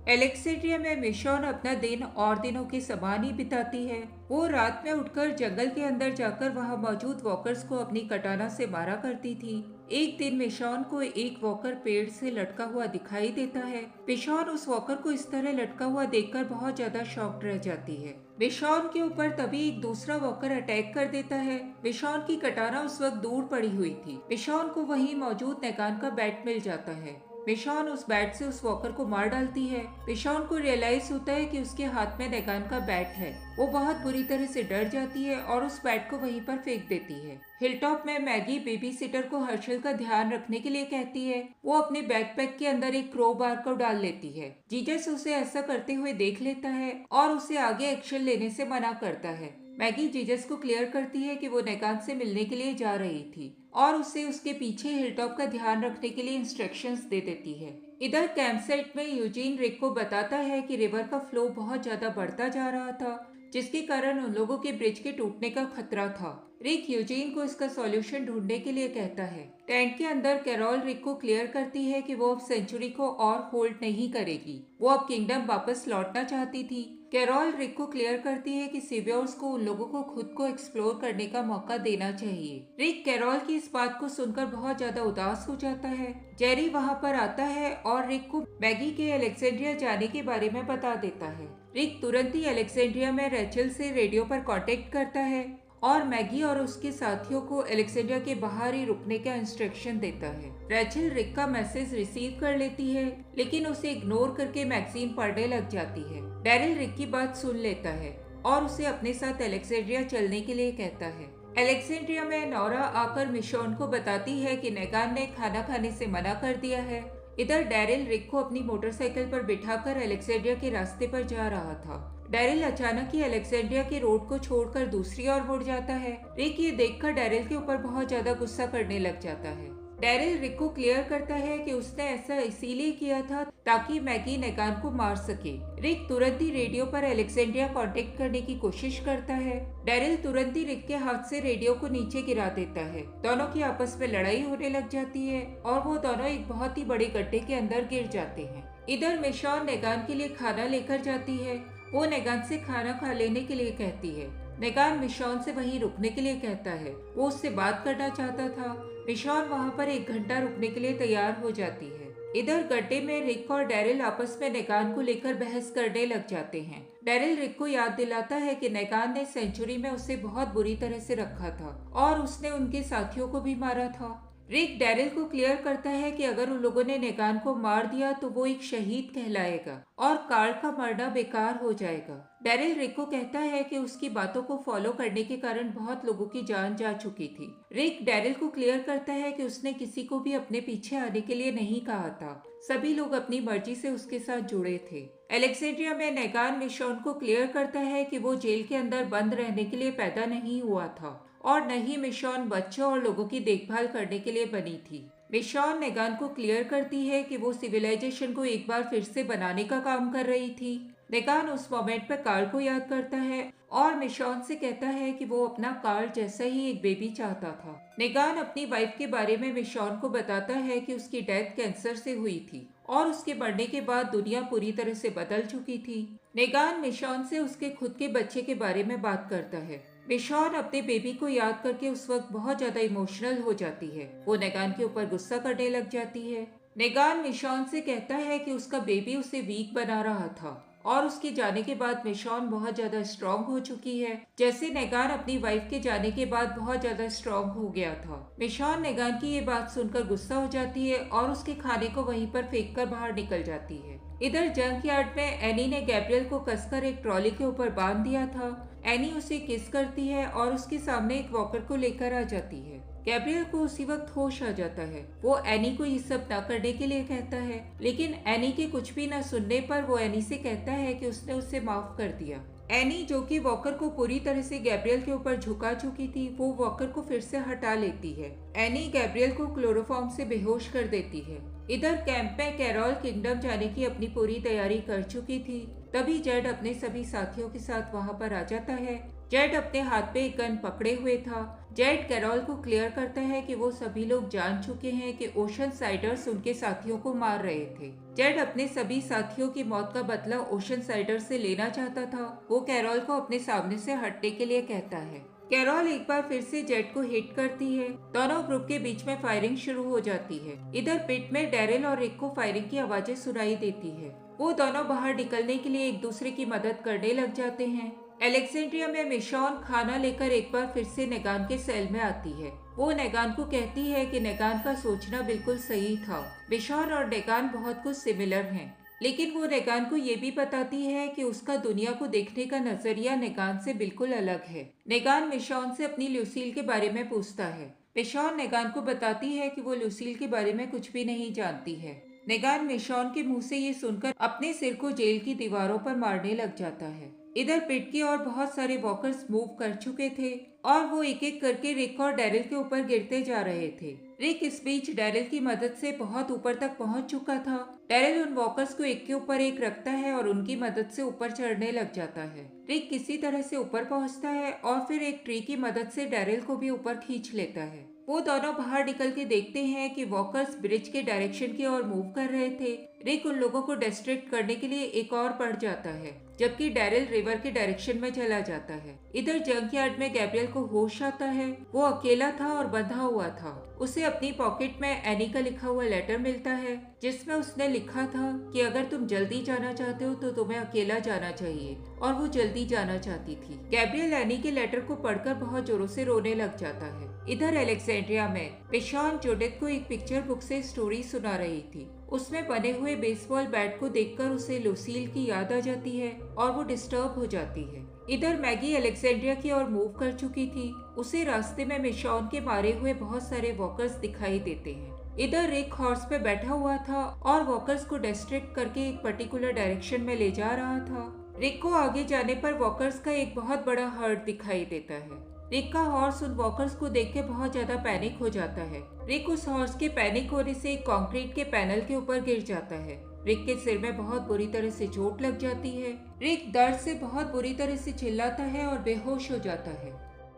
S1: एलेक्सेंड्रिया में मिशॉन अपना दिन और दिनों के समान ही बिताती है। वो रात में उठकर जंगल के अंदर जाकर वहां मौजूद वॉकर्स को अपनी कटाना से मारा करती थी। एक दिन मिशॉन को एक वॉकर पेड़ से लटका हुआ दिखाई देता है। मिशॉन उस वॉकर को इस तरह लटका हुआ देखकर बहुत ज्यादा शॉक्ड रह जाती है। मिशॉन के ऊपर तभी एक दूसरा वॉकर अटैक कर देता है। मिशॉन की कटाना उस वक्त दूर पड़ी हुई थी। मिशॉन को वहीं मौजूद नेगान का बैट मिल जाता है। मिशॉन उस बैट से उस वॉकर को मार डालती है। मिशॉन को रियलाइज होता है कि उसके हाथ में नेगान का बैट है। वो बहुत बुरी तरह से डर जाती है और उस बैट को वहीं पर फेंक देती है। हिलटॉप में मैगी बेबी सिटर को हर्षल का ध्यान रखने के लिए कहती है। वो अपने बैकपैक के अंदर एक क्रो बार को डाल लेती है। जीजस उसे ऐसा करते हुए देख लेता है और उसे आगे एक्शन लेने से मना करता है। मैगी जीजस को क्लियर करती है कि वो नेगान से मिलने के लिए जा रही थी और उसे उसके पीछे हिलटॉप का ध्यान रखने के लिए इंस्ट्रक्शंस दे देती है। इधर कैंप साइट में यूजीन रिक को बताता है कि रिवर का फ्लो बहुत ज्यादा बढ़ता जा रहा था। जिसके कारण उन लोगों के ब्रिज के टूटने का खतरा था। रिक यूजीन को इसका सॉल्यूशन ढूंढने के लिए कहता है। टेंट के अंदर कैरोल रिक को क्लियर करती है कि वो अब सेंचुरी को और होल्ड नहीं करेगी। वो अब किंगडम वापस लौटना चाहती थी। कैरोल रिक को क्लियर करती है कि सिवियर्स को उन लोगों को खुद को एक्सप्लोर करने का मौका देना चाहिए। रिक कैरोल की इस बात को सुनकर बहुत ज्यादा उदास हो जाता है। जेरी वहाँ पर आता है और रिक को मैगी के अलेक्जेंड्रिया जाने के बारे में बता देता है। रिक तुरंत ही अलेक्जेंड्रिया में रेचल से रेडियो पर कांटेक्ट करता है और मैगी और उसके साथियों को अलेक्जेंड्रिया के बाहर ही रुकने का इंस्ट्रक्शन देता है। रेचल रिक का मैसेज रिसीव कर लेती है, लेकिन उसे इग्नोर करके मैगजीन पढ़ने लग जाती है। डैरिल रिक की बात सुन लेता है और उसे अपने साथ अलेक्जेंड्रिया चलने के लिए कहता है। अलेक्जेंड्रिया में नोरा आकर मिशोन को बताती है कि नेगान ने खाना खाने से मना कर दिया है। इधर डैरिल रिक को अपनी मोटरसाइकिल पर बिठाकर अलेक्जेंड्रिया के रास्ते पर जा रहा था। डैरिल अचानक ही अलेक्जेंड्रिया के रोड को छोड़कर दूसरी ओर मुड़ जाता है। रिक ये देखकर डैरिल के ऊपर बहुत ज्यादा गुस्सा करने लग जाता है। डैरिल रिक को क्लियर करता है कि उसने ऐसा इसीलिए किया था ताकि मैगी नेगान को मार सके। रिक तुरंत ही रेडियो पर अलेक्जेंड्रिया कांटेक्ट करने की कोशिश करता है। डैरिल तुरंत ही रिक के हाथ से रेडियो को नीचे गिरा देता है। दोनों की आपस में लड़ाई होने लग जाती है और वो दोनों एक बहुत ही बड़े गड्ढे के अंदर गिर जाते हैं। इधर मिशॉन नेगान के लिए खाना लेकर जाती है। वो नेगान से खाना खा लेने के लिए कहती है। नेगान मिशॉन से वहीं रुकने के लिए कहता है। वो उससे बात करना चाहता था। मिशॉन वहाँ पर 1 घंटा रुकने के लिए तैयार हो जाती है। इधर गड्ढे में रिक और डैरिल आपस में नेगान को लेकर बहस करने लग जाते हैं। डैरिल रिक को याद दिलाता है कि नेगान ने सेंचुरी में उसे बहुत बुरी तरह से रखा था और उसने उनके साथियों को भी मारा था। रिक डैरिल को क्लियर करता है कि अगर उन लोगों ने नेगान को मार दिया तो वो एक शहीद कहलाएगा और कार्ल का मरना बेकार हो जाएगा। डैरिल रिक को कहता है कि उसकी बातों को फॉलो करने के कारण बहुत लोगों की जान जा चुकी थी। रिक डैरिल को क्लियर करता है कि उसने किसी को भी अपने पीछे आने के लिए नहीं कहा था। सभी लोग अपनी मर्जी से उसके साथ जुड़े थे। अलेक्जेंड्रिया में नेगान मिशॉन को क्लियर करता है कि वो जेल के अंदर बंद रहने के लिए पैदा नहीं हुआ था और न ही मिशॉन बच्चों और लोगों की देखभाल करने के लिए बनी थी। मिशॉन नेगान को क्लियर करती है कि वो सिविलाइजेशन को एक बार फिर से बनाने का काम कर रही थी। नेगान उस मोमेंट पर कार्ल को याद करता है और मिशॉन से कहता है कि वो अपना कार्ल जैसा ही एक बेबी चाहता था। नेगान अपनी वाइफ के बारे में मिशॉन को बताता है कि उसकी डेथ कैंसर से हुई थी और उसके मरने के बाद दुनिया पूरी तरह से बदल चुकी थी। नेगान मिशॉन से उसके खुद के बच्चे के बारे में बात करता है। मिशॉन अपने बेबी को याद करके उस वक्त बहुत ज्यादा इमोशनल हो जाती है। वो नेगान के ऊपर गुस्सा करने लग जाती है। नेगान मिशॉन से कहता है कि उसका बेबी उसे वीक बना रहा था और उसके जाने के बाद मिशॉन बहुत ज्यादा स्ट्रॉन्ग हो चुकी है, जैसे नेगान अपनी वाइफ के जाने के बाद बहुत ज्यादा स्ट्रॉन्ग हो गया था। मिशॉन नेगान की ये बात सुनकर गुस्सा हो जाती है और उसके खाने को वहीं पर फेंक कर बाहर निकल जाती है। इधर जंक यार्ड में एनी ने गैब्रियल को कसकर एक ट्रॉली के ऊपर बांध दिया था। एनी उसे किस करती है और उसके सामने एक वॉकर को लेकर आ जाती है। गैब्रियल को उसी वक्त होश आ जाता है। वो एनी को ये सब न करने के लिए कहता है, लेकिन एनी के कुछ भी न सुनने पर वो एनी से कहता है कि उसने उसे माफ कर दिया। एनी, जो कि वॉकर को पूरी तरह से गैब्रियल के ऊपर झुका चुकी थी, वो वॉकर को फिर से हटा लेती है। एनी गैब्रियल को क्लोरोफॉर्म से बेहोश कर देती है। इधर कैंप में कैरोल किंगडम जाने की अपनी पूरी तैयारी कर चुकी थी। तभी जेड अपने सभी साथियों के साथ वहां पर आ जाता है। जेड अपने हाथ पे एक गन पकड़े हुए था। जेड कैरोल को क्लियर करता है कि वो सभी लोग जान चुके हैं कि ओशन साइडर्स उनके साथियों को मार रहे थे। जेड अपने सभी साथियों की मौत का बदला ओशन साइडर से लेना चाहता था। वो कैरोल को अपने सामने से हटने के लिए कहता है। कैरोल एक बार फिर से जेड को हिट करती है। दोनों ग्रुप के बीच में फायरिंग शुरू हो जाती है। इधर पिट में डैरिल और रिक को फायरिंग की आवाजें सुनाई देती है। वो दोनों बाहर निकलने के लिए एक दूसरे की मदद करने लग जाते हैं। अलेक्जेंड्रिया में मिशॉन खाना लेकर एक बार फिर से नेगान के सेल में आती है। वो नेगान को कहती है कि नेगान का सोचना बिल्कुल सही था। मिशॉन और नेगान बहुत कुछ सिमिलर हैं, लेकिन वो नेगान को ये भी बताती है कि उसका दुनिया को देखने का नजरिया नेगान से बिल्कुल अलग है। नेगान मिशॉन से अपनी ल्यूसील के बारे में पूछता है। मिशॉन नेगान को बताती है कि वो ल्यूसील के बारे में कुछ भी नहीं जानती है। नेगान मिशॉन के मुंह से ये सुनकर अपने सिर को जेल की दीवारों पर मारने लग जाता है। इधर पिट की और बहुत सारे वॉकर्स मूव कर चुके थे। और वो एक एक करके रिक और डैरिल के ऊपर गिरते जा रहे थे। रिक इस बीच डैरिल की मदद से बहुत ऊपर तक पहुंच चुका था। डैरिल उन वॉकर्स को एक के ऊपर एक रखता है और उनकी मदद से ऊपर चढ़ने लग जाता है। रिक किसी तरह से ऊपर पहुंचता है और फिर एक ट्री की मदद से डैरिल को भी ऊपर खींच लेता है। वो दोनों बाहर निकल के देखते हैं कि वॉकर्स ब्रिज के डायरेक्शन की ओर मूव कर रहे थे। रिक उन लोगों को डिस्ट्रैक्ट करने के लिए एक और बढ़ जाता है, जबकि डैरिल रिवर के डायरेक्शन में चला जाता है। इधर जंकयार्ड में गैब्रियल को होश आता है। वो अकेला था और बंधा हुआ था। उसे अपनी पॉकेट में एनी का लिखा हुआ लेटर मिलता है, जिसमें उसने लिखा था कि अगर तुम जल्दी जाना चाहते हो तो तुम्हें अकेला जाना चाहिए, और वो जल्दी जाना चाहती थी। गैब्रियल एनी के लेटर को पढ़कर बहुत जोरों से रोने लग जाता है। इधर अलेक्जेंड्रिया में मिशॉन जूडिथ को एक पिक्चर बुक से स्टोरी सुना रही थी। उसमें बने हुए बेसबॉल बैट को देखकर उसे लुसील की याद आ जाती है और वो डिस्टर्ब हो जाती है। इधर मैगी अलेक्जेंड्रिया की ओर मूव कर चुकी थी। उसे रास्ते में मिशॉन के मारे हुए बहुत सारे वॉकर्स दिखाई देते हैं। इधर रिक हॉर्स पे बैठा हुआ था और वॉकर्स को डिस्ट्रैक्ट करके एक पर्टिकुलर डायरेक्शन में ले जा रहा था। रिक को आगे जाने पर वॉकर्स का एक बहुत बड़ा हर्ड दिखाई देता है। रिक का हॉर्स उन वॉकर्स को देख के बहुत ज्यादा पैनिक हो जाता है। रिक उस हॉर्स के पैनिक होने से एक कंक्रीट के पैनल के ऊपर गिर जाता है। रिक के सिर में बहुत बुरी तरह से चोट लग जाती है। रिक दर्द से बहुत बुरी तरह से चिल्लाता है और बेहोश हो जाता है।